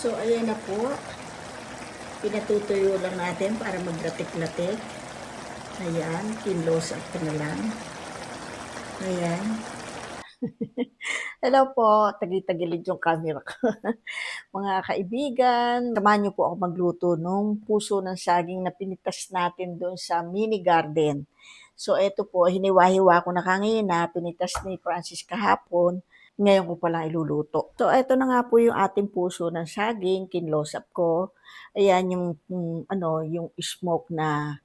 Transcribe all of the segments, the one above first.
So, ayan na po. Pinatutuyo lang natin para maglatik-latik. Ayan, kinlos up ko na lang. Ayan. Hello po, tagi-tagilid yung camera ko. Mga kaibigan, samahan niyo po ako magluto nung puso ng saging na pinitas natin doon sa mini garden. So, eto po, hiniwa-hiwa ko na kanina, pinitas ni Francis kahapon. Ngayon ko palang iluluto. So, eto na nga po yung ating puso ng saging, kinlosap ko. Ayan yung smoke na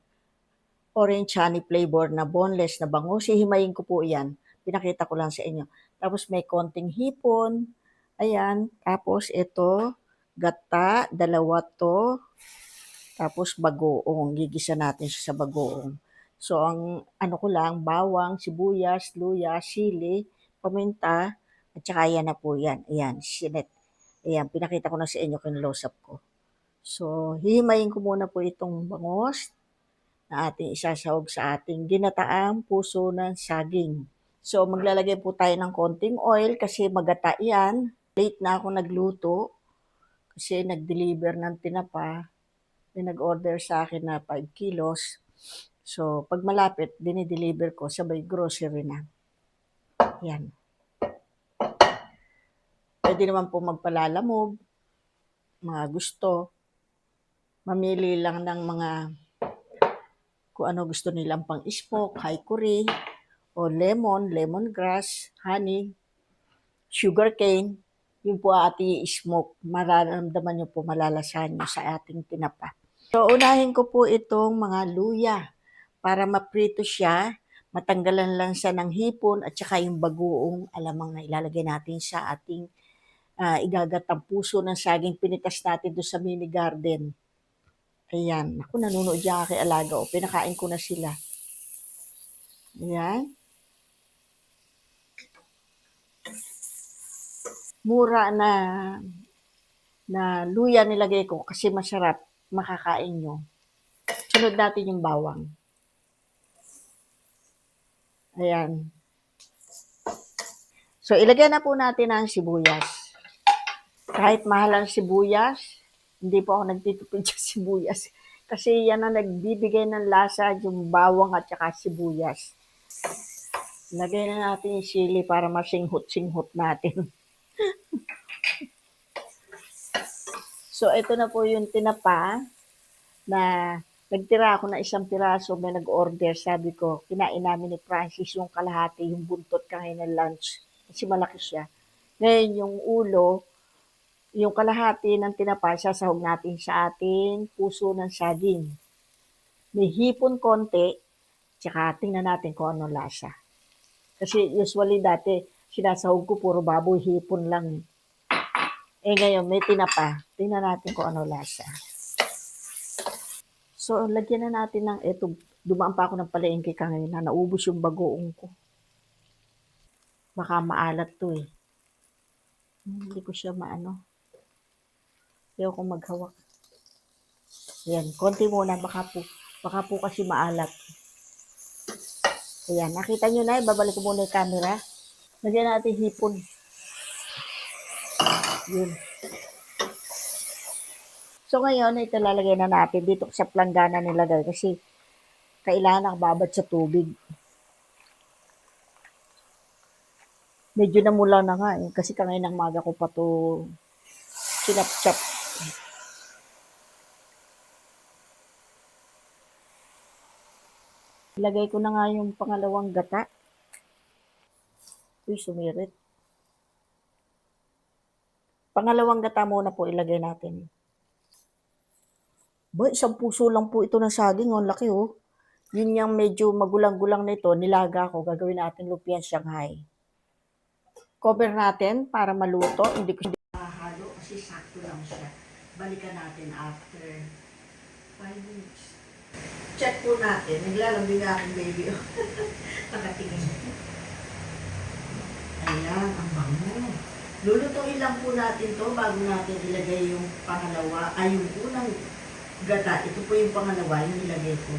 orange honey flavor na boneless na bangus. Hihimayin ko po yan. Pinakita ko lang sa inyo. Tapos may konting hipon. Ayan. Tapos ito, gata, dalawa to. Tapos bagoong. Gigisa natin siya sa bagoong. So, ang ano ko lang, bawang, sibuyas, luya, sili, paminta, at saka yan na po yan. Ayan, sinet. Ayan, pinakita ko na sa inyo kinlosap ko. So, hihimayin ko muna po itong bangos na ating isasahog sa ating ginataang puso ng saging. So, maglalagay po tayo ng konting oil kasi magata yan. Late na ako nagluto kasi nag-deliver ng tinapa. May nag-order sa akin na 5 kilos. So, pag malapit, dinideliver ko sabay grocery na. Yan. Pwede naman po magpalalamog, mga gusto. Mamili lang ng mga kung ano gusto nilang pang smoke, hickory, o lemon, lemongrass, honey, sugarcane. Yun po ating smoke. Mararamdaman nyo po, malalasahan nyo sa ating tinapa. So, unahin ko po itong mga luya para maprito siya. Matanggalan lang siya ng hipon at saka yung bagoong alamang na ilalagay natin sa ating igagatang puso ng saging pinitas natin doon sa mini garden. Ayan. Ako, nanonood dyan kay alaga. O, pinakain ko na sila. Ayan. Mura na luya nilagay ko kasi masarap. Makakain nyo. Sunod natin yung bawang. Ayan. So, ilagay na po natin ang sibuyas. Kahit mahal ang sibuyas, hindi po ako nagtitipid sa sibuyas. Kasi yan ang nagbibigay ng lasa, yung bawang at saka sibuyas. Lagay na natin yung sili para masinghot-singhot natin. So, ito na po yung tinapa na nagtira ako na isang piraso, may nag-order. Sabi ko, kinain namin ni Francis yung kalahati, yung buntot kain ng lunch. Kasi malaki siya. Ngayon, yung ulo, yung kalahati ng tinapa, sasahog natin sa ating puso ng saging. May hipon konti, tsaka tingnan natin kung ano lasa. Kasi usually dati, sinasahog ko puro baboy, hipon lang. Eh ngayon, may tinapa. Tingnan natin kung ano lasa. So, lagyan na natin ng ito. Dumaan pa ako ng palengke kanina. Naubos yung bagoong ko. Baka maalat to eh. Hindi ko siya maano. Ayaw ko maghawak. Ayan, konti muna. Baka po kasi maalat. Ayan, nakita nyo na. Babalik ko muna yung camera. Lagyan natin hipon. Yun. So ngayon, ito lalagay na natin dito sa planggana nilagay kasi kailangan nakababad sa tubig. Medyo namula na nga eh, kasi kanina ng maga ko pa to sinap-chap. Ilagay ko na nga yung pangalawang gata. Uy, sumirit. Pangalawang gata muna po ilagay natin. Ba, isang puso lang po ito ng saging. Ang laki oh. Yun yung medyo magulang-gulang nito, nilaga ko. Gagawin natin lumpiang Shanghai. Cover natin para maluto. Hindi ko halo kasi sakto lang siya. Balikan natin after 5 minutes. Check po natin. Naglalambing nga aking baby. Nakatingin. Ayan, ang bango. Lulutuin lang po natin to bago natin ilagay yung pangalawa. Ay, yung unang gata. Ito po yung pangalawa, yung ilagay ko.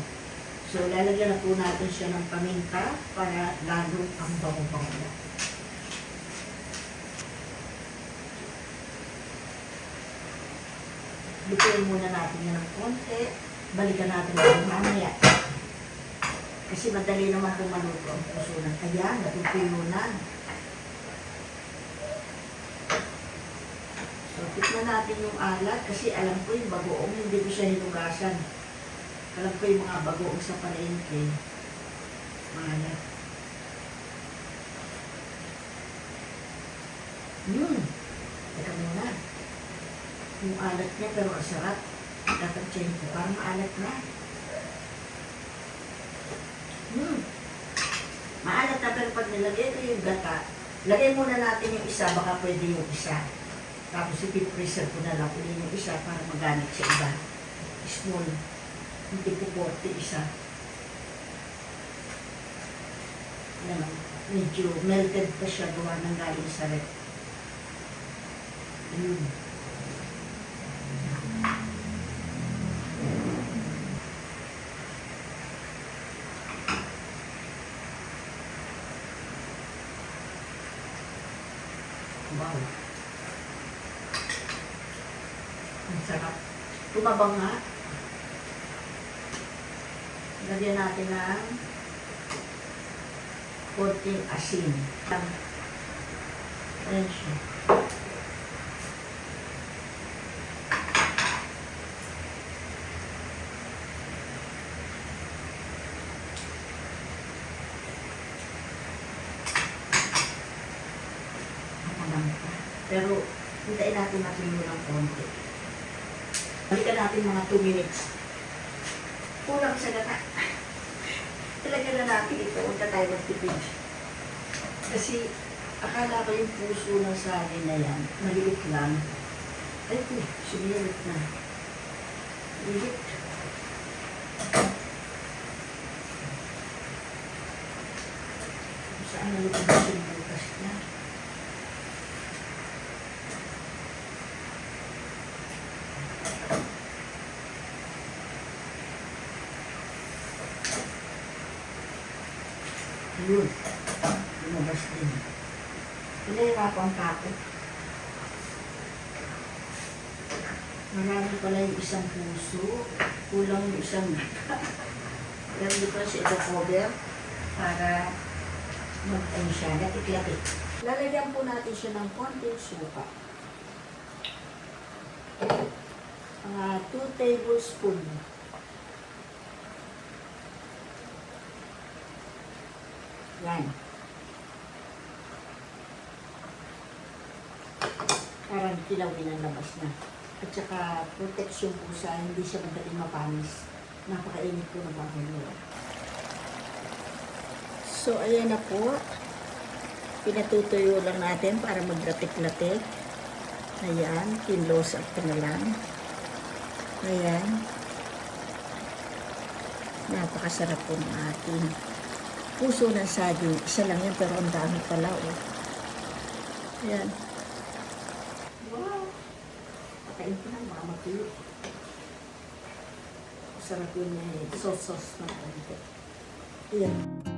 So, lalagyan na po natin siya ng paminta para lalo ang bango-bango. Lutuin muna natin yan ng konti. Balikan natin yung mamaya. Kasi madali naman kung maluto ang puso ng ayan, natutuyo na. So, tikman natin yung alat kasi alam ko yung bagoong, hindi ko siya hinugasan. Alam ko yung mga bagoong sa palengke. Maalat. Teka muna. Yung alat niya pero ang sarap. Tatagtsayin ko. Parang maalat na. Maalat na pero pag nilagay ko yung gata, lagay muna natin yung isa, baka pwede yung isa. Tapos ipipreserve ko na lang ulit yung isa para magamit sa iba. Small. Hindi po 40 isa. Yan, medyo melted pa siya gawa ng galing sa rep. Wow. Ang sarap. Tumabang nga. Lagyan natin ng konting asin. Ayan siya. Pero, hintayin natin matulo ng konti. Balikan natin mga 2 minutes. Kulang sa gata. Ilagyan na natin ito. Huwag na tayo magtipid. Kasi, akala ko yung puso ng saging na yan, maliit lang. Ay, sumilit na. Maliit. Saan nalipag yung bukas niya? Yun. Lumabas din. Pinahirapan pa ako. Marami pala yung isang puso. Kulang yung isang gata. Pero hindi pa siya ito-cover para mag-ano siya, latik-latik. Lalagyan po natin siya ng konting suka. Mga 2 tablespoon. Yan. Parang kilawin ang labas na. At saka protection po sa hindi siya madaling mapanis. Napakainit po ng bahay. So, ayan na po. Pinatutuyo lang natin para maglatik-latik. Ayan. Kinlose up ko na lang. Ayan. Napakasarap po ng ating puso ng saging. Isa lang yan pero ang dami pala. Oh. Ayan. Wow! Patayin ko lang, baka matuyo. Sarap yun eh. Sauce na. Ayan.